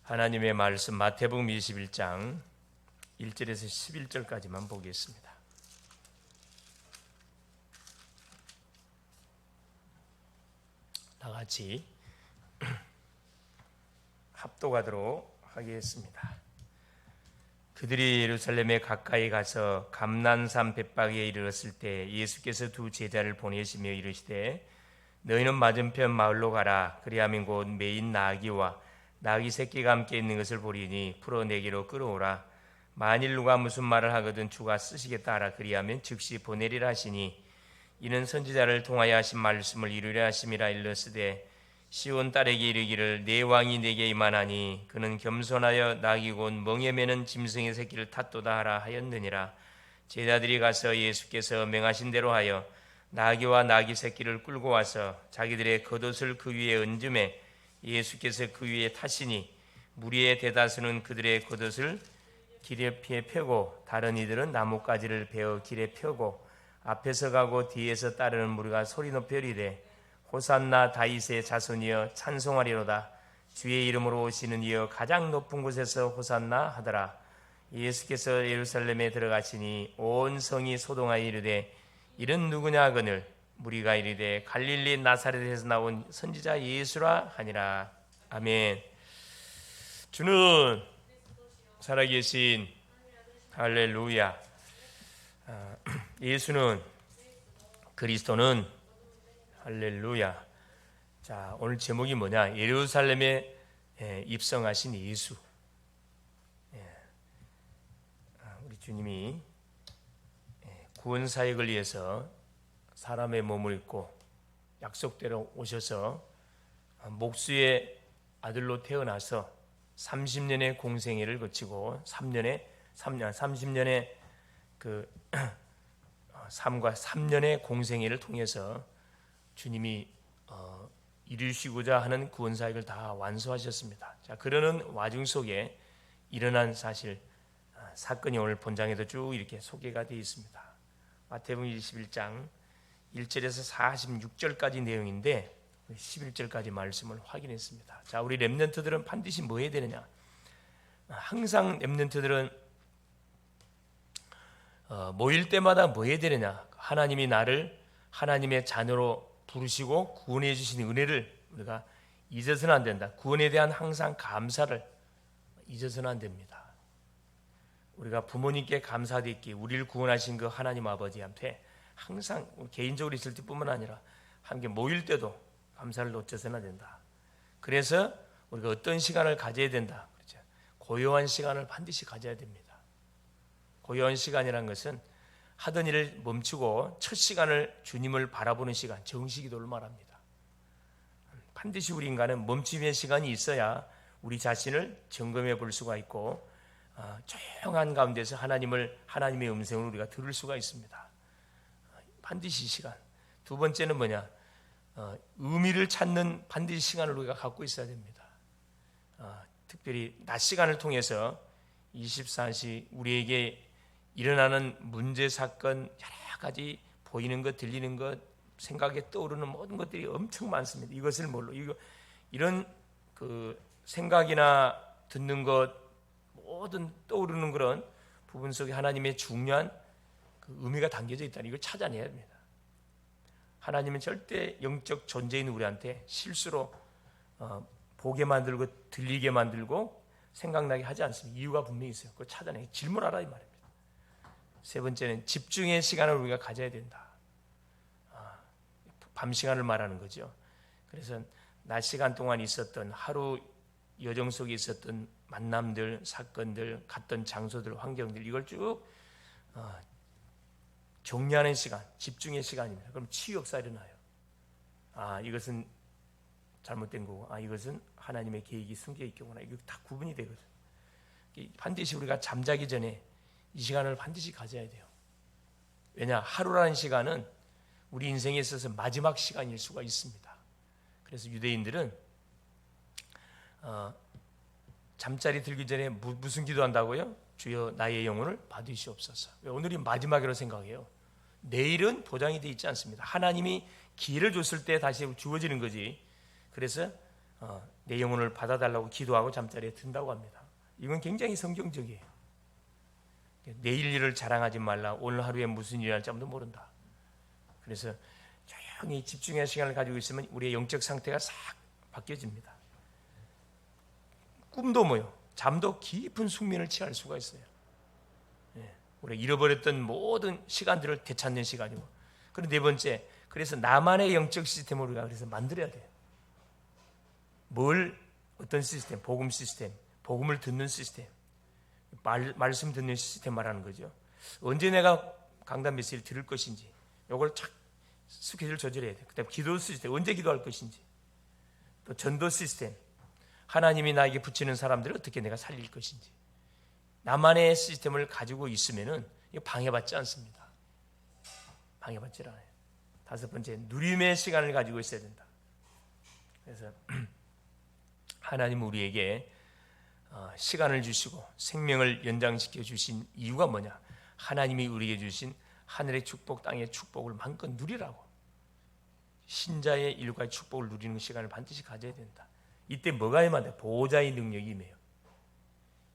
하나님의 말씀 마태복음 21장 1절에서 11절까지만 보겠습니다. 다 같이 합독하도록 하겠습니다. 그들이 예루살렘에 가까이 가서 감난산 벳박에 이르렀을 때 예수께서 두 제자를 보내시며 이르시되 너희는 맞은편 마을로 가라. 그리하면 곧 매인 나귀와 나귀 새끼가 함께 있는 것을 보리니 풀어내기로 끌어오라. 만일 누가 무슨 말을 하거든 주가 쓰시겠다 하라. 그리하면 즉시 보내리라 하시니 이는 선지자를 통하여 하신 말씀을 이루려 하심이라. 일렀으되 시온 딸에게 이르기를 내 왕이 내게 임하나니 그는 겸손하여 나귀 곧 멍에 매는 짐승의 새끼를 탔도다 하라 하였느니라. 제자들이 가서 예수께서 명하신 대로 하여 나귀와 나귀 새끼를 끌고 와서 자기들의 겉옷을 그 위에 얹음에 예수께서 그 위에 타시니 무리의 대다수는 그들의 겉옷을 길에 펴고 다른 이들은 나뭇가지를 베어 길에 펴고 앞에서 가고 뒤에서 따르는 무리가 소리 높여 이르되 호산나 다윗의 자손이여 찬송하리로다. 주의 이름으로 오시는 이여 가장 높은 곳에서 호산나 하더라. 예수께서 예루살렘에 들어가시니 온 성이 소동하여 이르되 이는 누구냐 하거늘 무리가 이르되 갈릴리 나사렛에서 나온 선지자 예수라 하니라. 아멘. 주는 살아계신 할렐루야. 예수는 그리스도는 할렐루야. 자, 오늘 제목이 뭐냐? 예루살렘에 입성하신 예수. 우리 주님이 구원 사역을 위해서 사람의 몸을 입고 약속대로 오셔서 목수의 아들로 태어나서 30년의 공생애를 거치고 30년의 그 삶과 3년의 공생애를 통해서 주님이 이루시고자 하는 구원 사역을 다 완수하셨습니다. 자, 그러는 와중 속에 일어난 사건이 오늘 본장에도 쭉 이렇게 소개가 되어 있습니다. 마태복음 21장 1절에서 46절까지 내용인데 11절까지 말씀을 확인했습니다. 자, 우리 렘넌트들은 반드시 뭐 해야 되느냐? 항상 렘넌트들은 모일 때마다 뭐 해야 되느냐? 하나님이 나를 하나님의 자녀로 부르시고 구원해 주신 은혜를 우리가 잊어서는 안 된다. 구원에 대한 항상 감사를 잊어서는 안 됩니다. 우리가 부모님께 감사드리기, 우리를 구원하신 그 하나님 아버지한테 항상 개인적으로 있을 때뿐만 아니라 함께 모일 때도 감사를 놓쳐서는 안 된다. 그래서 우리가 어떤 시간을 가져야 된다. 그렇죠? 고요한 시간을 반드시 가져야 됩니다. 고요한 시간이란 것은 하던 일을 멈추고 첫 시간을 주님을 바라보는 시간, 정식기도를 말합니다. 반드시 우리 인간은 멈춤의 시간이 있어야 우리 자신을 점검해 볼 수가 있고 조용한 가운데서 하나님의 음성을 우리가 들을 수가 있습니다. 반드시 시간. 두 번째는 뭐냐? 의미를 찾는 반드시 시간을 우리가 갖고 있어야 됩니다. 특별히 낮 시간을 통해서 24시 우리에게 일어나는 문제, 사건, 여러 가지 보이는 것, 들리는 것, 생각에 떠오르는 모든 것들이 엄청 많습니다. 이것을 이런 그 생각이나 듣는 것, 모든 떠오르는 그런 부분 속에 하나님의 중요한 그 의미가 담겨져 있다는 이걸 찾아내야 됩니다. 하나님은 절대 영적 존재인 우리한테 실수로 보게 만들고 들리게 만들고 생각나게 하지 않습니다. 이유가 분명히 있어요. 그걸 찾아내 질문하라 이 말입니다. 세 번째는 집중의 시간을 우리가 가져야 된다. 밤 시간을 말하는 거죠. 그래서 낮 시간 동안 있었던 하루 여정 속에 있었던 만남들, 사건들, 갔던 장소들, 환경들 이걸 쭉 정리하는 시간, 집중의 시간입니다. 그럼 치유 역사 일어나요. 이것은 잘못된 거고, 이것은 하나님의 계획이 숨겨 있겠구나. 이거 다 구분이 되거든. 반드시 우리가 잠자기 전에 이 시간을 반드시 가져야 돼요. 왜냐? 하루라는 시간은 우리 인생에 있어서 마지막 시간일 수가 있습니다. 그래서 유대인들은 잠자리 들기 전에 무슨 기도한다고요? 주여 나의 영혼을 받으시옵소서. 오늘이 마지막이라고 생각해요. 내일은 보장이 되어 있지 않습니다. 하나님이 기회를 줬을 때 다시 주어지는 거지. 그래서 내 영혼을 받아달라고 기도하고 잠자리에 든다고 합니다. 이건 굉장히 성경적이에요. 내일 일을 자랑하지 말라. 오늘 하루에 무슨 일이 날지 아무도 모른다. 그래서 조용히 집중의 시간을 가지고 있으면 우리의 영적 상태가 싹 바뀌어집니다. 꿈도 뭐요? 잠도 깊은 숙면을 취할 수가 있어요. 우리가 잃어버렸던 모든 시간들을 되찾는 시간이고. 그리고 네 번째, 그래서 나만의 영적 시스템을 우리가 그래서 만들어야 돼요. 어떤 시스템? 복음 시스템, 복음을 듣는 시스템, 말씀 듣는 시스템 말하는 거죠. 언제 내가 강단 메시지를 들을 것인지, 이걸 착 스케줄 조절해야 돼요. 그다음 기도 시스템, 언제 기도할 것인지, 또 전도 시스템, 하나님이 나에게 붙이는 사람들을 어떻게 내가 살릴 것인지. 나만의 시스템을 가지고 있으면은 이거 방해받지 않습니다. 방해받지 않아요. 다섯 번째, 누림의 시간을 가지고 있어야 된다. 그래서 하나님은 우리에게 시간을 주시고 생명을 연장시켜 주신 이유가 뭐냐? 하나님이 우리에게 주신 하늘의 축복, 땅의 축복을 마음껏 누리라고. 신자의 일과의 축복을 누리는 시간을 반드시 가져야 된다. 이때 뭐가 임한다? 보호자의 능력이 임해요.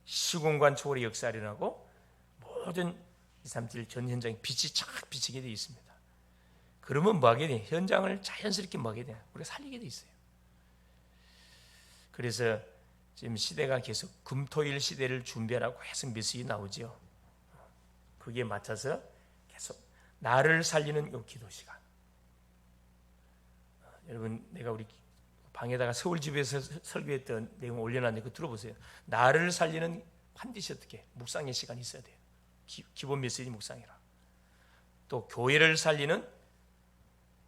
시공간 초월의 역사를 일어나고 모든 237 전 현장에 빛이 착 비치게 되어 있습니다. 그러면 뭐 하게 돼? 현장을 자연스럽게 뭐 하게 돼? 우리가 살리게 돼 있어요. 그래서 지금 시대가 계속 금토일 시대를 준비하라고 해서 메시지 나오죠. 거기에 맞춰서 계속 나를 살리는 요 기도 시간. 여러분, 내가 우리 방에다가 서울집에서 설교했던 내용 올려놨는데 그거 들어보세요. 나를 살리는 반드시 어떻게 묵상의 시간이 있어야 돼요. 기본 메시지 묵상이라. 또 교회를 살리는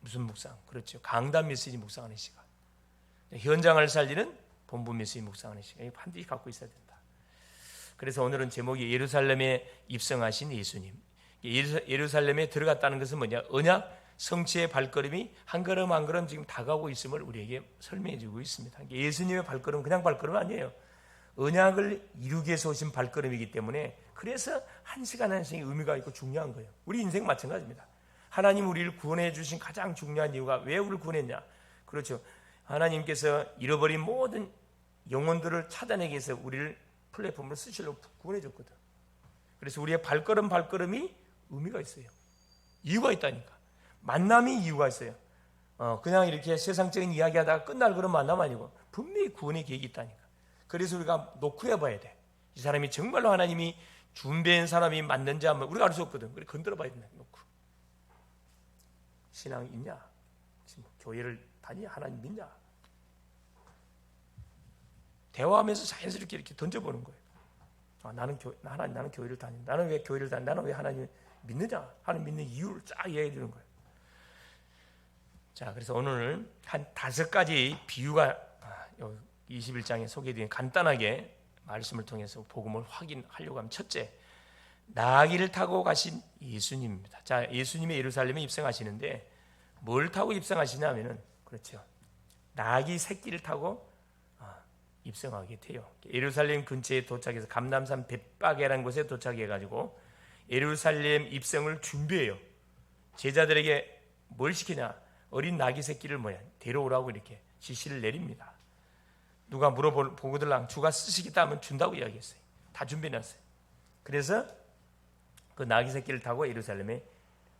무슨 묵상? 그렇죠. 강단 메시지 묵상하는 시간. 현장을 살리는 본부 메시지 묵상하는 시간. 반드시 갖고 있어야 된다. 그래서 오늘은 제목이 예루살렘에 입성하신 예수님. 예루살렘에 들어갔다는 것은 뭐냐? 언약 성취의 발걸음이 한 걸음 한 걸음 지금 다가오고 있음을 우리에게 설명해 주고 있습니다. 예수님의 발걸음은 그냥 발걸음 아니에요. 언약을 이루기 위해서 오신 발걸음이기 때문에 그래서 한 시간 한 시간이 의미가 있고 중요한 거예요. 우리 인생 마찬가지입니다. 하나님 우리를 구원해 주신 가장 중요한 이유가 왜 우리를 구원했냐? 그렇죠. 하나님께서 잃어버린 모든 영혼들을 찾아내기 위해서 우리를 플랫폼으로 쓰시려고 구원해 줬거든. 그래서 우리의 발걸음이 의미가 있어요. 이유가 있다니까. 만남이 이유가 있어요. 그냥 이렇게 세상적인 이야기하다가 끝날 그런 만남 아니고 분명히 구원의 계획이 있다니까. 그래서 우리가 노크해 봐야 돼. 이 사람이 정말로 하나님이 준비한 사람이 맞는지 한번 우리가 알 수 없거든. 그래 건드려 봐야 된다. 노크. 신앙 있냐? 지금 교회를 다니? 하나님 믿냐? 대화하면서 자연스럽게 이렇게 던져보는 거예요. 나는 교회를 다닌다. 나는 왜 교회를 다닌다? 나는 왜 하나님 믿느냐? 하나님 믿는 이유를 쫙 이야기해 주는 거예요. 자, 그래서 오늘 한 5가지 비유가 21장에 소개된 간단하게 말씀을 통해서 복음을 확인하려고 하면, 첫째, 나귀를 타고 가신 예수님입니다. 자, 예수님이 예루살렘에 입성하시는데 뭘 타고 입성하시냐면은, 그렇죠, 나귀 새끼를 타고 입성하게 돼요. 예루살렘 근처에 도착해서 감람산 벳바게라는 곳에 도착해가지고 예루살렘 입성을 준비해요. 제자들에게 뭘 시키냐? 어린 나귀 새끼를 데려오라고 이렇게 지시를 내립니다. 누가 물어보고들랑 주가 쓰시겠다 하면 준다고 이야기했어요. 다 준비해놨어요. 그래서 그 나귀 새끼를 타고 예루살렘에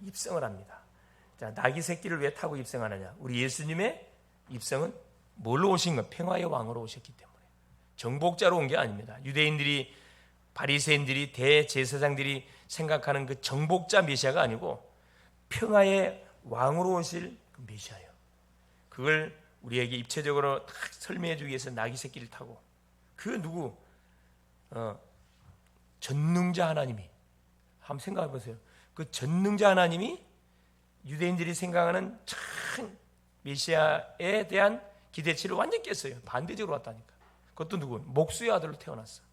입성을 합니다. 자, 나귀 새끼를 왜 타고 입성하느냐? 우리 예수님의 입성은 뭘로 오신 건? 평화의 왕으로 오셨기 때문에. 정복자로 온 게 아닙니다. 유대인들이, 바리새인들이, 대제사장들이 생각하는 그 정복자 메시아가 아니고 평화의 왕으로 오실 그 메시아예요. 그걸 우리에게 입체적으로 딱 설명해 주기 위해서 나귀 새끼를 타고, 그 누구? 전능자 하나님이, 한번 생각해 보세요. 그 전능자 하나님이 유대인들이 생각하는 참 메시아에 대한 기대치를 완전히 깼어요. 반대적으로 왔다니까. 그것도 누구? 목수의 아들로 태어났어.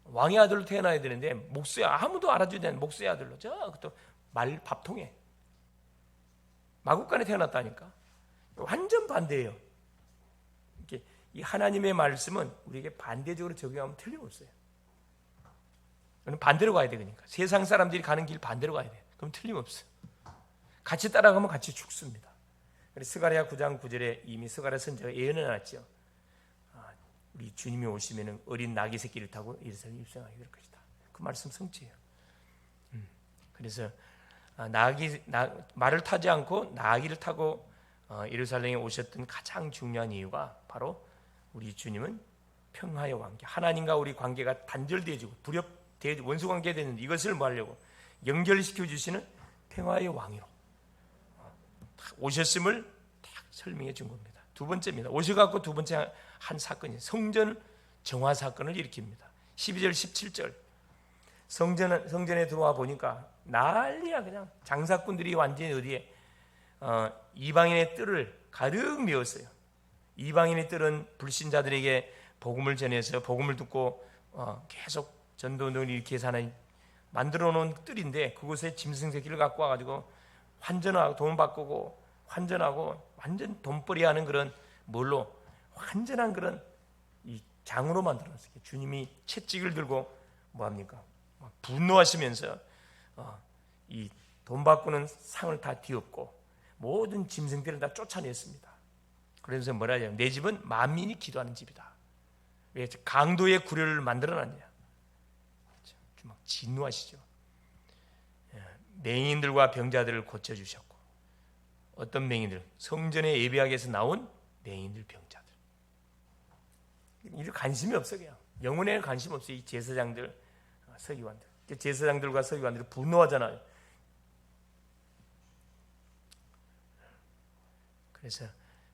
왕의 아들로 태어나야 되는데 목수의, 아무도 알아주지 않는 목수의 아들로, 그것도 말 밥통에 마국간에 태어났다니까. 완전 반대예요. 이렇게 이 하나님의 말씀은 우리에게 반대적으로 적용하면 틀림없어요. 반대로 가야 돼. 그러니까 세상 사람들이 가는 길 반대로 가야 돼. 그럼 틀림없어요. 같이 따라가면 같이 죽습니다. 그래서 스가랴 9장 9절에 이미 스가랴 선지자가 예언해 놨죠. 우리 주님이 오시면은 어린 나귀 새끼를 타고 예루살렘에 입성하게 될 것이다. 그 말씀 성취예요. 그래서 말을 타지 않고 나귀를 타고 예루살렘에 오셨던 가장 중요한 이유가 바로 우리 주님은 평화의 왕께, 하나님과 우리 관계가 단절되어지고 원수 관계가 되는데 이것을 뭐 하려고 연결시켜 주시는 평화의 왕으로 오셨음을 딱 설명해 준 겁니다. 두 번째입니다. 오셔갖고 두 번째 한 사건이 성전 정화 사건을 일으킵니다. 12절 17절 성전에 들어와 보니까 난리야. 그냥 장사꾼들이 완전히 어디에 이방인의 뜰을 가득 메웠어요. 이방인의 뜰은 불신자들에게 복음을 전해서 복음을 듣고 계속 전도를 이렇게 해서 하나님 만들어 놓은 뜰인데 그곳에 짐승 새끼를 갖고 와가지고 환전하고 돈 바꾸고 환전하고 완전 돈벌이 하는 그런 뭘로 완전한 그런 이 장으로 만들어놨어요. 주님이 채찍을 들고 뭐합니까? 분노하시면서 이 돈 바꾸는 상을 다 뒤엎고 모든 짐승들을 다 쫓아냈습니다. 그래서 뭐라 해요? 내 집은 만민이 기도하는 집이다. 왜 강도의 구려를 만들어놨냐? 막 진노하시죠. 맹인들과 병자들을 고쳐주셨고 어떤 맹인들? 성전에 예배하기 위해서 나온 맹인들, 병자들. 이런 관심이 없어. 그냥 영혼에 관심 없어. 이 제사장들, 서기관들. 제사장들과 서기관들이 분노하잖아요. 그래서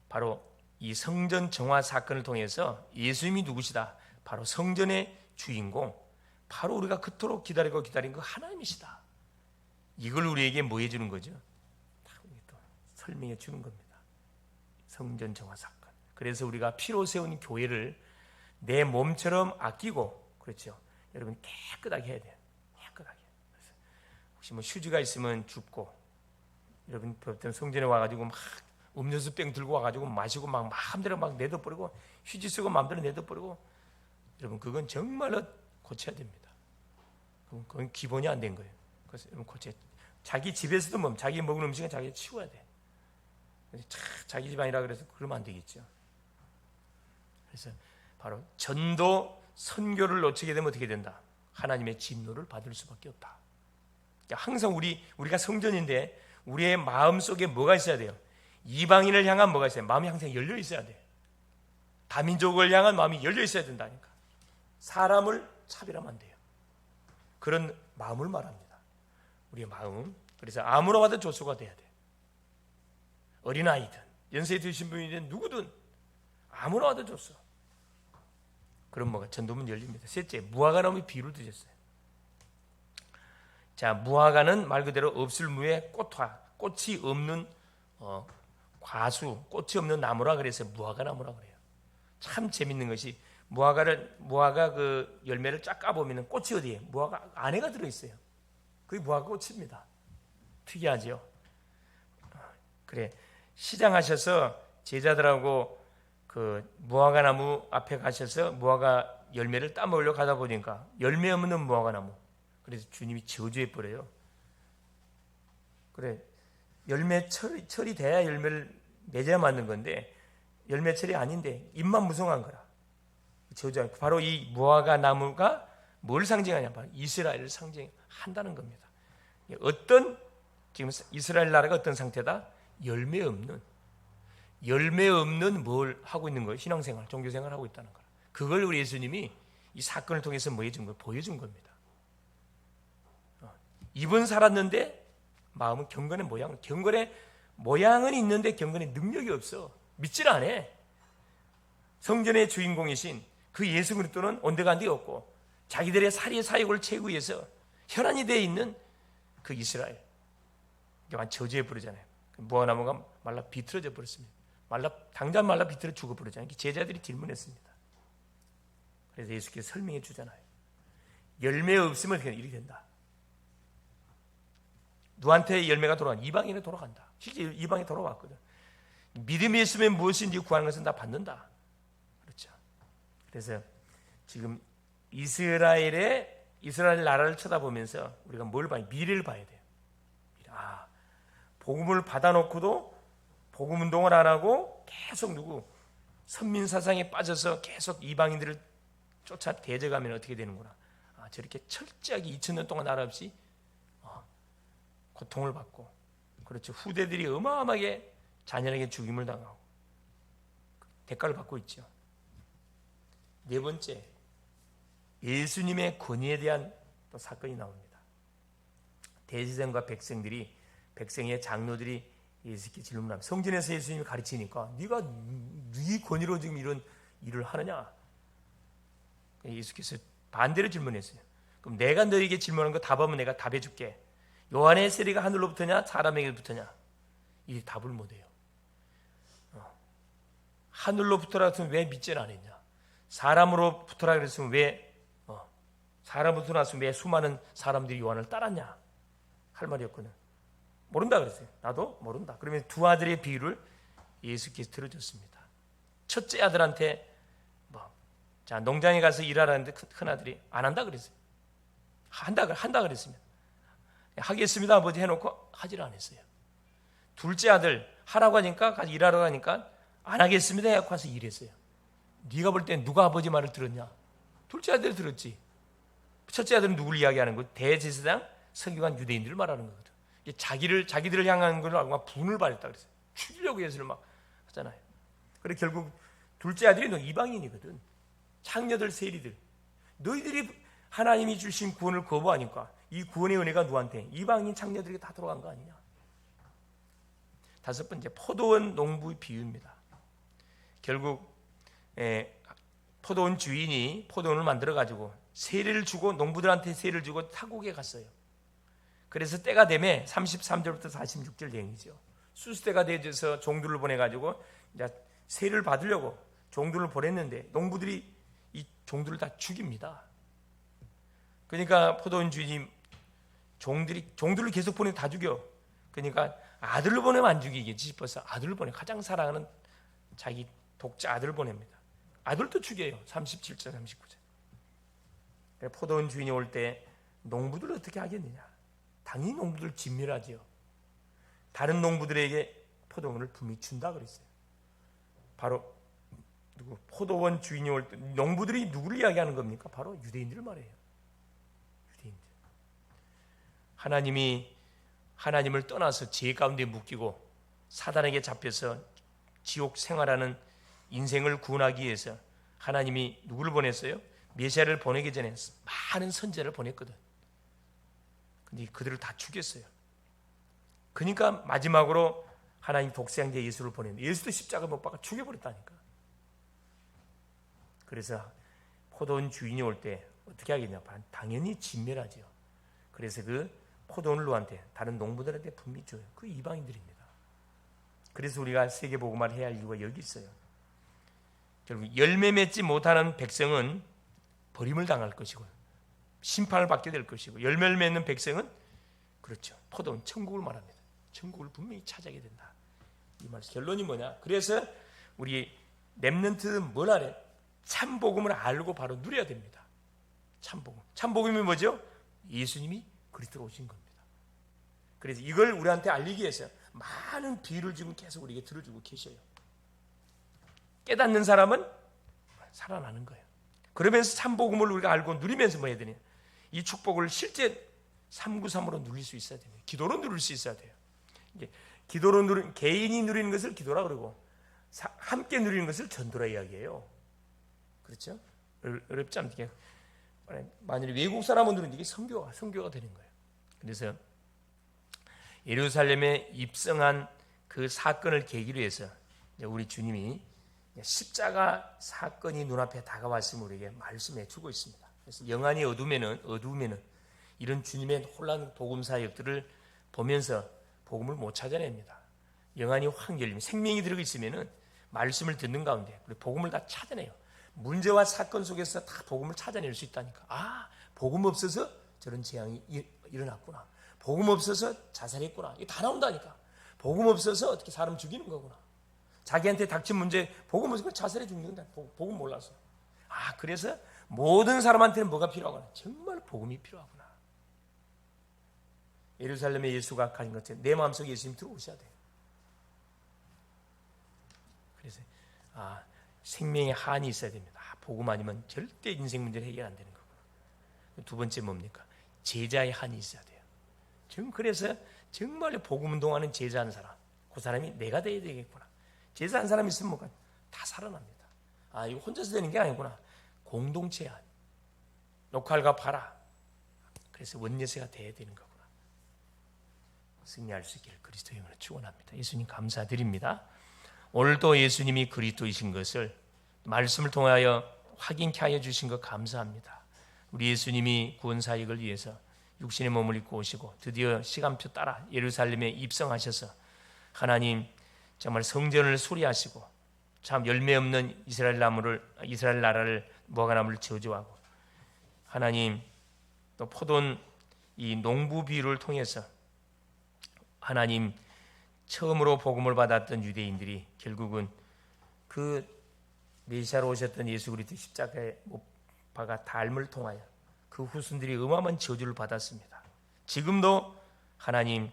바로 이 성전 정화 사건을 통해서 예수님이 누구시다? 바로 성전의 주인공, 바로 우리가 그토록 기다리고 기다린 그 하나님이시다. 이걸 우리에게 뭐 해주는 거죠? 또 설명해 주는 겁니다. 성전 정화 사건. 그래서 우리가 피로 세운 교회를 내 몸처럼 아끼고, 그렇죠? 여러분 깨끗하게 해야 돼요. 깨끗하게. 그래서 혹시 뭐 휴지가 있으면 줍고, 여러분 보통 성전에 와가지고 막 음료수병 들고 와가지고 마시고 막 마음대로 막 내둬버리고 휴지 쓰고 마음대로 내둬버리고, 여러분 그건 정말로 고쳐야 됩니다. 그건 기본이 안 된 거예요. 그래서 여러분 고쳐. 자기 집에서도 뭐 자기 먹은 음식은 자기 치워야 돼. 자기 집안이라 그래서 그러면 안 되겠죠. 그래서 바로 전도 선교를 놓치게 되면 어떻게 된다? 하나님의 진노를 받을 수밖에 없다. 그러니까 항상 우리가 성전인데 우리의 마음 속에 뭐가 있어야 돼요? 이방인을 향한 뭐가 있어요? 마음이 항상 열려 있어야 돼. 다민족을 향한 마음이 열려 있어야 된다니까. 사람을 차별하면 안 돼요. 그런 마음을 말합니다. 우리의 마음. 그래서 아무나 와도 조수가 돼야 돼. 어린아이든 연세 드신 분이든 누구든 아무나 와도 조수. 그럼 뭐가 전도문 열립니다. 셋째, 무화과나무 비유를 드렸어요. 자, 무화과는 말 그대로 없을 무에 꽃이 없는 과수, 꽃이 없는 나무라 그래서 무화과나무라 그래요. 참 재밌는 것이 무화과 그 열매를 쫙 까보면 꽃이 어디에? 무화과 안에가 들어있어요. 그게 무화과 꽃입니다. 특이하죠? 그래, 시장하셔서 제자들하고 그 무화과 나무 앞에 가셔서 무화과 열매를 따먹으려고 가다 보니까 열매 없는 무화과 나무. 그래서 주님이 저주해 버려요. 그래, 열매 철이 돼야 열매를 맺어야 맞는 건데 열매철이 아닌데 입만 무성한 거라. 저주. 바로 이 무화과 나무가 뭘 상징하냐? 바로 이스라엘을 상징한다는 겁니다. 지금 이스라엘 나라가 어떤 상태다? 열매 없는 뭘 하고 있는 거예요? 신앙생활, 종교생활 하고 있다는 거라. 그걸 우리 예수님이 이 사건을 통해서 뭐 해준 거예요? 보여준 겁니다. 입은 살았는데 마음은 경건의 모양은 있는데 경건의 능력이 없어. 믿질 않아. 성전의 주인공이신 그 예수 그리스도는 온데간데 없고 자기들의 살이 사역을 채우기 위해서 혈안이 되어 있는 그 이스라엘, 이게 완전 저주에 부르잖아요. 무화과나무가 말라 비틀어져 버렸습니다. 당장 말라 비틀어 죽어버리잖아요. 제자들이 질문했습니다. 그래서 예수께서 설명해 주잖아요. 열매 없으면 이렇게 된다. 누구한테 열매가 돌아간다? 이방인에 돌아간다. 실제 이방에 돌아왔거든. 믿음이 있으면 무엇인지 구하는 것은 다 받는다. 그렇죠. 그래서 지금 이스라엘 나라를 쳐다보면서 우리가 뭘 봐야? 미래를 봐야 돼요. 복음을 받아놓고도 복음 운동을 안 하고 계속 선민 사상에 빠져서 계속 이방인들을 쫓아 대적하면 어떻게 되는구나. 저렇게 철저하게 2000년 동안 나라 없이 고통을 받고, 그렇죠. 후대들이 어마어마하게 잔인하게 죽임을 당하고 대가를 받고 있죠. 네 번째, 예수님의 권위에 대한 또 사건이 나옵니다. 대제사장과 백성의 장로들이 예수께 질문합니다. 성전에서 예수님이 가르치니까 네가 네 권위로 지금 이런 일을 하느냐? 예수께서 반대로 질문했어요. 그럼 내가 너에게 질문한 거 답하면 내가 답해 줄게. 요한의 세례가 하늘로부터냐 사람에게부터냐? 이 답을 못해요. 하늘로부터라 했으면 왜 믿지는 않았냐? 사람으로부터라 그랬으면 왜 사람으로부터 났으면 왜 수많은 사람들이 요한을 따랐냐? 할 말이었거든. 모른다 그랬어요. 나도 모른다. 그러면 두 아들의 비유를 예수께서 들어줬습니다. 첫째 아들한테 자, 농장에 가서 일하라는데 큰 아들이 안 한다 그랬어요. 한다 그랬습니다. 하겠습니다 아버지 해놓고 하지를 않았어요. 둘째 아들 하라고 하니까 가서 일하라고 하니까 안 하겠습니다 해서 가서 일했어요. 네가 볼 땐 누가 아버지 말을 들었냐? 둘째 아들이 들었지. 첫째 아들은 누굴 이야기하는 거예요? 대제사장, 서기관, 유대인들을 말하는 거거든. 자기들을 향하는 걸 알고 막 분을 발했다 그랬어요. 죽이려고 예수를 막 하잖아요. 그래 결국 둘째 아들이 너 이방인이거든. 창녀들, 세리들. 너희들이 하나님이 주신 구원을 거부하니까 이 구원의 은혜가 누구한테? 이방인 창녀들에게 다 돌아간 거 아니냐? 다섯 번째, 포도원 농부의 비유입니다. 결국 포도원 주인이 포도원을 만들어가지고 세례를 주고 농부들한테 세례를 주고 타국에 갔어요. 그래서 때가 되면 33절부터 46절 내용이죠. 수수때가 되어져서 종들을 보내가지고 이제 세례를 받으려고 종들을 보냈는데 농부들이 이 종들을 다 죽입니다. 그러니까 포도원 주인이 종들을 계속 보내면 다 죽여. 그러니까 아들을 보내면 안 죽이겠지 싶어서 아들을 보내. 가장 사랑하는 자기 독자 아들을 보냅니다. 아들도 죽여요. 37절 39절. 포도원 주인이 올 때 농부들을 어떻게 하겠느냐? 당연히 농부들 진멸하지요. 다른 농부들에게 포도원을 분명히 준다 그랬어요. 바로 포도원 주인이 올 때 농부들이 누구를 이야기하는 겁니까? 바로 유대인들을 말해요. 유대인들. 하나님을 떠나서 죄 가운데 묶이고 사단에게 잡혀서 지옥 생활하는 인생을 구원하기 위해서 하나님이 누구를 보냈어요? 메시아를 보내기 전에 많은 선지자를 보냈거든. 근데 그들을 다 죽였어요. 그러니까 마지막으로 하나님 독생자 예수를 보냈는데 예수도 십자가 못 박아 죽여버렸다니까. 그래서 포도원 주인이 올 때 어떻게 하겠냐? 당연히 진멸하죠. 그래서 그 포도원을 누구한테? 다른 농부들한테 분명히 줘요. 그 이방인들입니다. 그래서 우리가 세계복음화를 해야 할 이유가 여기 있어요. 결국 열매 맺지 못하는 백성은 버림을 당할 것이고 심판을 받게 될 것이고 열매를 맺는 백성은 그렇죠. 포도원 천국을 말합니다. 천국을 분명히 차지하게 된다. 이 말 결론이 뭐냐? 그래서 우리 렘넌트는 뭘 하래? 참복음을 알고 바로 누려야 됩니다. 참복음. 참복음이 뭐죠? 예수님이 그리스도로 오신 겁니다. 그래서 이걸 우리한테 알리기 위해서 많은 비유를 지금 계속 우리에게 들어주고 계셔요. 깨닫는 사람은 살아나는 거예요. 그러면서 참복음을 우리가 알고 누리면서 뭐 해야 되냐? 이 축복을 실제 393으로 누릴 수 있어야 됩니다. 기도로 누릴 수 있어야 돼요. 기도로 개인이 누리는 것을 기도라 그러고 함께 누리는 것을 전도라 이야기해요. 그렇죠? 어렵지 않게 만약에 외국 사람은 누리는 게 선교가 되는 거예요. 그래서 예루살렘에 입성한 그 사건을 계기로 해서 우리 주님이 십자가 사건이 눈앞에 다가왔음을 우리에게 말씀해 주고 있습니다. 그래서 영안이 어두우면은 이런 주님의 혼란 복음 사역들을 보면서 복음을 못 찾아냅니다. 영안이 확 열리면 생명이 들어가 있으면은 말씀을 듣는 가운데 우리 복음을 다 찾아내요. 문제와 사건 속에서 다 복음을 찾아낼 수 있다니까. 복음 없어서 저런 재앙이 일어났구나. 복음 없어서 자살했구나. 이게 다 나온다니까. 복음 없어서 어떻게 사람 죽이는 거구나. 자기한테 닥친 문제 복음 없으면 자살해 죽는 건데 복음 몰라서. 그래서 모든 사람한테는 뭐가 필요하구나. 정말 복음이 필요하구나. 예루살렘에 예수가 가진 것처럼 내 마음속에 예수님 들어오셔야 돼요. 그래서 생명의 한이 있어야 됩니다. 복음 아니면 절대 인생 문제는 해결 안 되는 거고. 두 번째 뭡니까? 제자의 한이 있어야 돼요. 지금 그래서 정말 복음 운동하는 제자한 사람, 그 사람이 내가 돼야 되겠구나. 제자한 사람이 있으면 뭐가 다 살아납니다. 아, 이거 혼자서 되는 게 아니구나. 공동체 한, 녹할과 파라. 그래서 원예세가 돼야 되는 거구나. 승리할 수 있기를 그리스도의 이름으로 축원합니다. 예수님 감사드립니다. 오늘도 예수님이 그리스도이신 것을 말씀을 통하여 확인케 하여 주신 것 감사합니다. 우리 예수님이 구원 사역을 위해서 육신의 몸을 입고 오시고 드디어 시간표 따라 예루살렘에 입성하셔서 하나님 정말 성전을 수리하시고 참 열매 없는 이스라엘 나라를 무화과나무를 저주하고 하나님 또 포도원 이 농부 비유를 통해서 하나님 처음으로 복음을 받았던 유대인들이 결국은 그 메시아로 오셨던 예수 그리스도 십자가에 못 박아 달을 통하여 그 후손들이 어마어마한 저주를 받았습니다. 지금도 하나님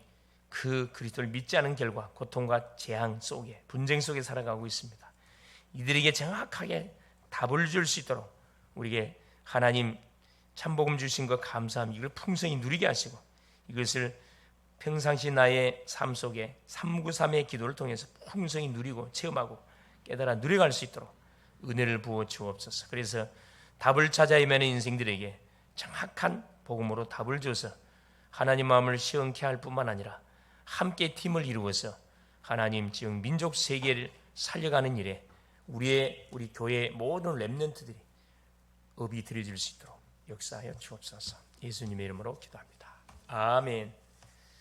그 그리스도를 믿지 않은 결과 고통과 재앙 속에 분쟁 속에 살아가고 있습니다. 이들에게 정확하게 답을 줄 수 있도록 우리에게 하나님 참복음 주신 것 감사합니다. 이걸 풍성히 누리게 하시고 이것을 평상시 나의 삶 속에 393의 기도를 통해서 풍성히 누리고 체험하고 깨달아 누려갈 수 있도록 은혜를 부어 주옵소서. 그래서 답을 찾아 헤매는 인생들에게 정확한 복음으로 답을 줘서 하나님 마음을 시원케 할 뿐만 아니라 함께 팀을 이루어서 하나님 지금 민족 세계를 살려가는 일에 우리 교회의 모든 렘넌트들이 업이 드려질 수 있도록 역사하여 주옵소서. 예수님의 이름으로 기도합니다. 아멘.